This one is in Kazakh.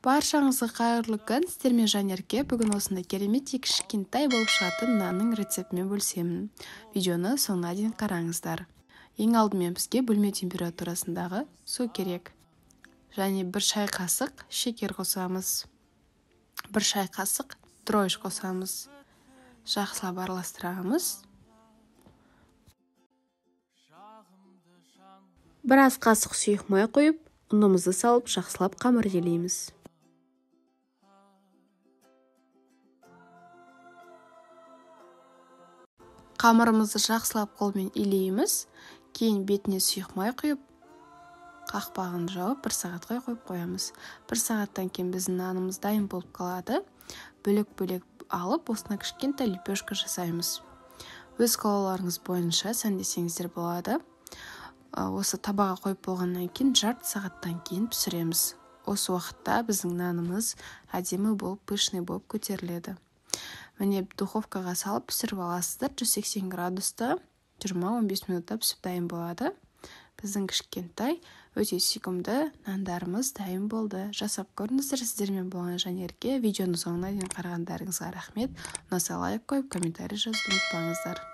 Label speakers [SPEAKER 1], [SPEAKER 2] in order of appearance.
[SPEAKER 1] Баршаңызға қайырлы күн. Сіздермен Жанерке. Бүгін осындай керемет кішкентай болып шығатын нанның рецептімен бөлісемін. Видеоны соңына дейін қараңыздар. Ең алдымен бізге бөлме температурасындағы су керек. Және 1 шай қасық шекер қосамыз. 1 шай қасық дрожж қосамыз. Жақсылап араластырамыз. Біраз қасық сұйық май қойып, ұнымызды салып, жақсылап қамыр елейміз. Қамырымызды жақсылап қолмен илейміз. Кейін бетіне сұйық май құйып, қақпағын жауып 1 сағатқа қойып қоямыз. 1 сағаттан кейін біздің нанымыз дайын болып қалады. Бөлек-бөлек алып, осына кішкентай лепешка жасаймыз. Өз қалауларыңыз бойынша сәндесеңіздер болады. Осы табаға қойып болғаннан кейін жарты сағаттан кейін пісіреміз. Осы уақытта біздің нанымыз әдемі болып, пышный болып көтеріледі. Міне духовкаға салып пісіріп аласыздар. 180 градуста 20-15 минутта пісіп дайын болады. Біздің кішкентай өте сүйкімді нандарымыз дайын болды. Жасап көріңіздер. Сіздермен болған Жанерке. Видеоны соңына дейін қарағандарыңызға рахмет. Ұнаса лайк қойып, комментарий жазуды ұмытпаңыздар.